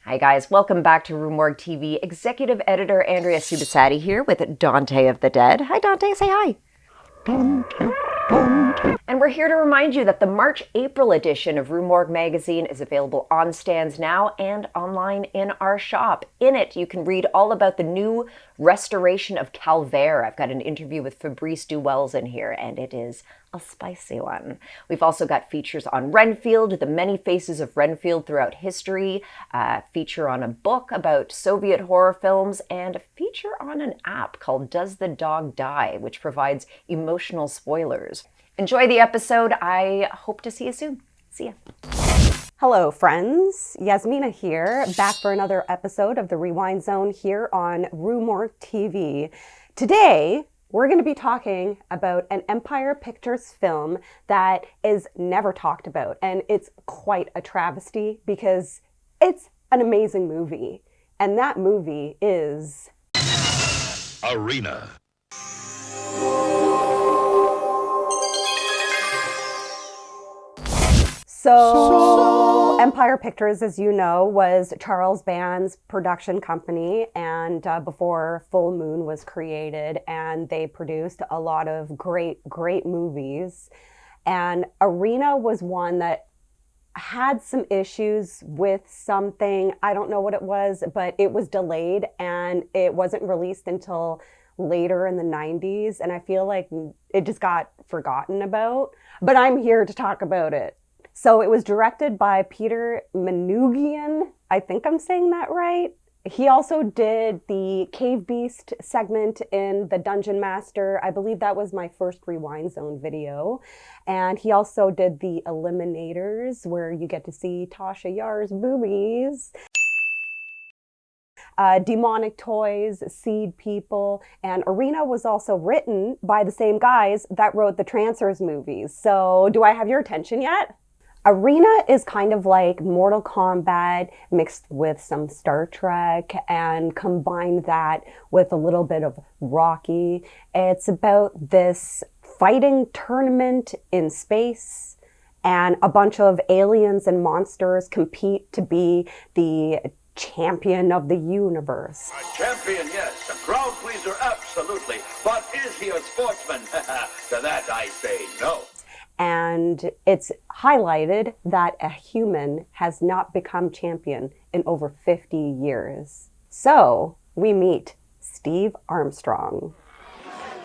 Hi guys, welcome back to RUE MORGUE TV. Executive Editor Andrea Subasati here with Dante of the Dead. Hi Dante, say hi. Dante. And we're here to remind you that the March-April edition of RUE MORGUE magazine is available on stands now and online in our shop. In it, you can read all about the new restoration of Calvaire. I've got an interview with Fabrice Duwells in here, and it is a spicy one. We've also got features on Renfield, the many faces of Renfield throughout history, a feature on a book about Soviet horror films, and a feature on an app called Does the Dog Die, which provides emotional spoilers. Enjoy the episode. I hope to see you soon. See ya. Hello, friends. Yasmina here, back for another episode of the Rewind Zone here on RUE MORGUE TV. Today, we're going to be talking about an Empire Pictures film that is never talked about, and it's quite a travesty because it's an amazing movie, and that movie is Arena. So Empire Pictures, as you know, was Charles Band's production company, and before Full Moon was created, and they produced a lot of great movies. And Arena was one that had some issues with something. I don't know what it was, but it was delayed and it wasn't released until later in the 90s. And I feel like it just got forgotten about, but I'm here to talk about it. So it was directed by Peter Manoogian. I think I'm saying that right. He also did the Cave Beast segment in The Dungeon Master. I believe that was my first Rewind Zone video. And he also did the Eliminators, where you get to see Tasha Yar's boobies. Demonic Toys, Seed People, and Arena was also written by the same guys that wrote the Trancers movies. So do I have your attention yet? Arena is kind of like Mortal Kombat mixed with some Star Trek and combine that with a little bit of Rocky. It's about this fighting tournament in space, and a bunch of aliens and monsters compete to be the champion of the universe. A champion, yes. A crowd pleaser, absolutely. But is he a sportsman? To that I say no. And it's highlighted that a human has not become champion in over 50 years. So we meet Steve Armstrong.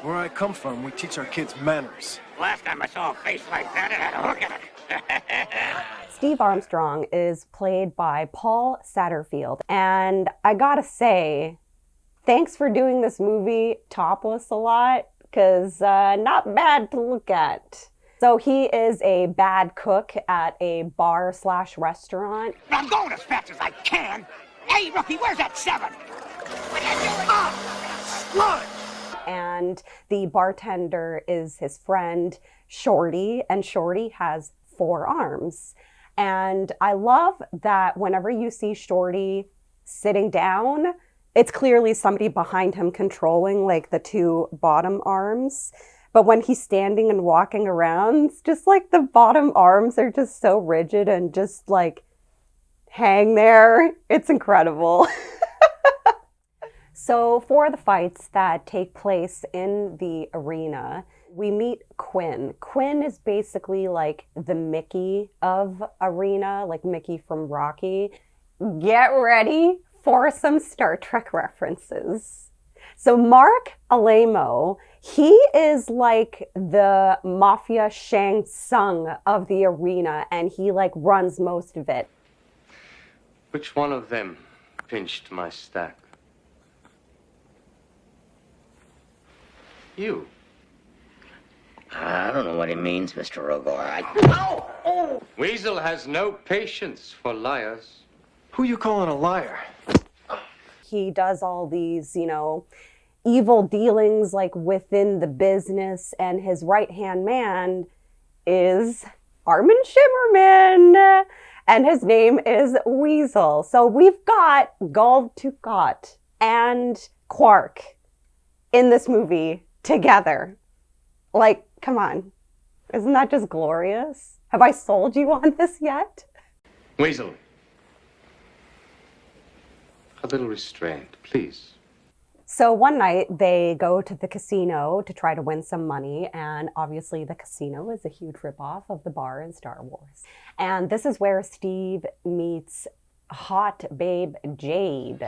Where I come from, we teach our kids manners. Last time I saw a face like that, it had a hook in it. Steve Armstrong is played by Paul Satterfield. And I gotta say, thanks for doing this movie topless a lot, because not bad to look at. So he is a bad cook at a bar/restaurant. I'm going as fast as I can. Hey, rookie, where's that 7? What are you doing? Sludge! And the bartender is his friend, Shorty, and Shorty has 4 arms. And I love that whenever you see Shorty sitting down, it's clearly somebody behind him controlling like the 2 bottom arms. But when he's standing and walking around, it's just like the bottom arms are just so rigid and just like hang there. It's incredible. So for the fights that take place in the arena, we meet Quinn. Quinn is basically like the Mickey of Arena, like Mickey from Rocky. Get ready for some Star Trek references. So Mark Alamo, he is like the mafia Shang Tsung of the arena, and he like runs most of it. Which one of them pinched my stack? You. I don't know what he means, Mr. Rogor. Oh! Weasel has no patience for liars. Who you calling a liar? He does all these, evil dealings like within the business, and his right-hand man is Armin Shimmerman, and his name is Weasel. So we've got Gul Dukat and Quark in this movie together. Like, come on. Isn't that just glorious? Have I sold you on this yet? Weasel. A little restraint, please. So one night they go to the casino to try to win some money, and obviously the casino is a huge ripoff of the bar in Star Wars. And this is where Steve meets hot babe Jade.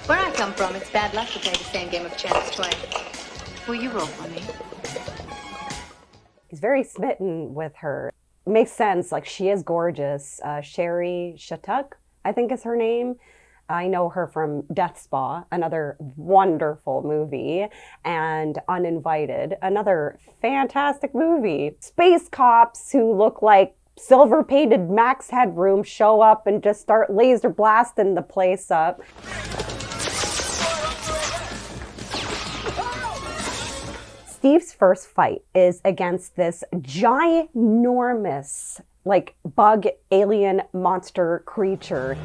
Where I come from, it's bad luck to play the same game of chance twice. Will you roll for me? He's very smitten with her. Makes sense, like she is gorgeous. Sherry Shattuck, I think is her name. I know her from Death Spa, another wonderful movie, and Uninvited, another fantastic movie. Space cops who look like silver-painted Max Headroom show up and just start laser blasting the place up. Steve's first fight is against this ginormous, like, bug alien monster creature.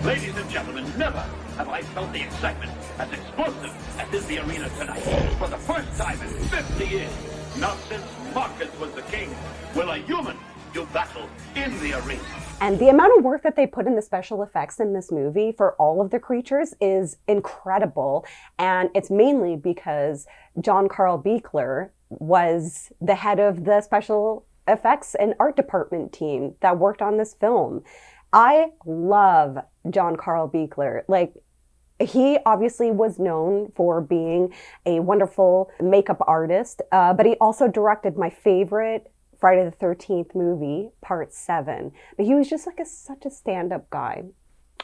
Ladies and gentlemen, never have I felt the excitement as explosive as in the arena tonight. For the first time in 50 years, not since Marcus was the king, will a human do battle in the arena. And the amount of work that they put in the special effects in this movie for all of the creatures is incredible. And it's mainly because John Carl Buechler was the head of the special effects and art department team that worked on this film. I love John Carl Buechler. Like, he obviously was known for being a wonderful makeup artist, but he also directed my favorite Friday the 13th movie, Part 7. But he was just like such a stand-up guy.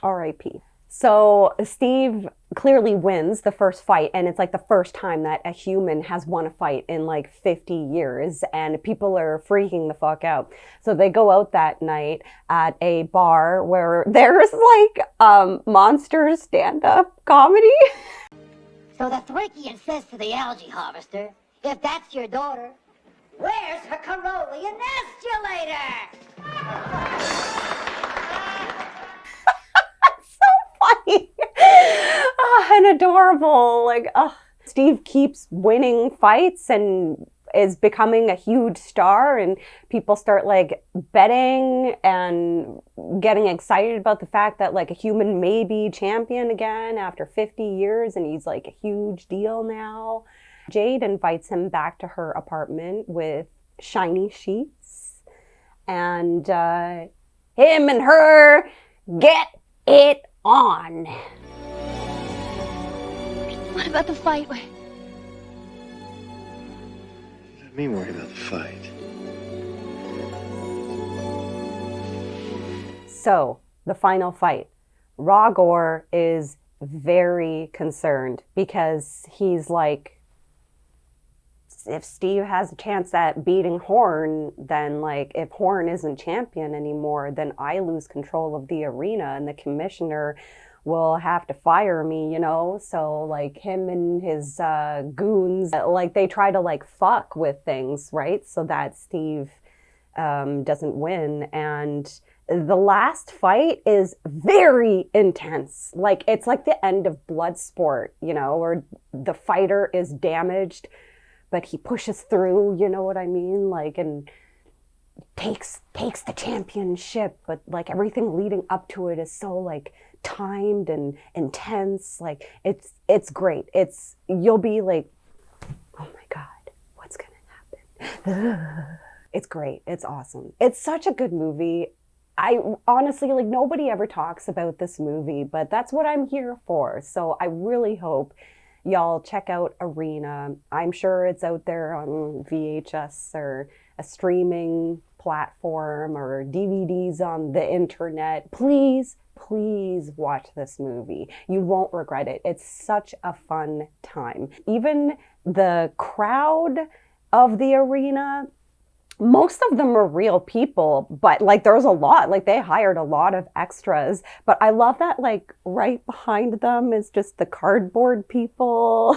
R.I.P. So Steve clearly wins the first fight, and it's like the first time that a human has won a fight in like 50 years, and people are freaking the fuck out. So they go out that night at a bar where there's like monster stand-up comedy. So the Thracian says to the algae harvester, if that's your daughter, where's her Carolean escalator? Funny and adorable. Like, Steve keeps winning fights and is becoming a huge star, and people start like betting and getting excited about the fact that like a human may be champion again after 50 years, and he's like a huge deal now. Jade invites him back to her apartment with shiny sheets, and him and her get it on. What about the fight? Let me worry about the fight. So, the final fight. Rhaegar is very concerned because he's like, if Steve has a chance at beating Horn, then like if Horn isn't champion anymore, then I lose control of the arena and the commissioner will have to fire me, you know? So like him and his goons, like they try to like fuck with things, right? So that Steve doesn't win. And the last fight is very intense. Like it's like the end of Bloodsport, you know, where the fighter is damaged, but he pushes through, you know what I mean? Like, and takes the championship, but like everything leading up to it is so like timed and intense. Like it's great. You'll be like, oh my God, what's gonna happen? It's great. It's awesome. It's such a good movie. I honestly, like nobody ever talks about this movie, but that's what I'm here for. So I really hope y'all check out Arena. I'm sure it's out there on VHS or a streaming platform or DVDs on the internet. Please, please watch this movie. You won't regret it. It's such a fun time. Even the crowd of the arena, most of them are real people, but like there's a lot, like they hired a lot of extras. But I love that like right behind them is just the cardboard people,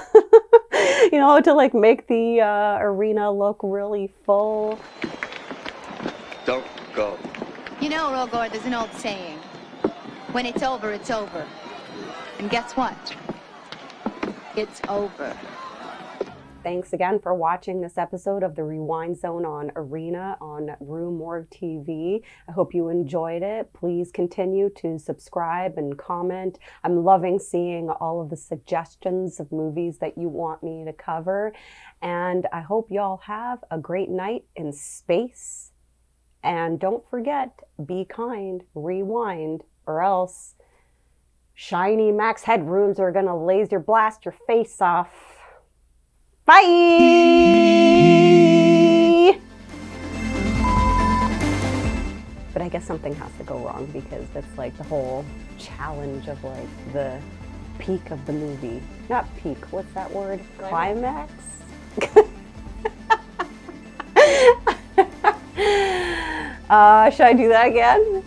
you know, to like make the arena look really full. Don't go. You know, Rhaegar, there's an old saying. When it's over, it's over. And guess what? It's over. Thanks again for watching this episode of the Rewind Zone on Arena on RUE Morgue TV. I hope you enjoyed it. Please continue to subscribe and comment. I'm loving seeing all of the suggestions of movies that you want me to cover. And I hope y'all have a great night in space. And don't forget, be kind, rewind, or else shiny max headrooms are gonna laser blast your face off. Bye! But I guess something has to go wrong because that's like the whole challenge of like the peak of the movie. Not peak, what's that word? Climax? Should I do that again?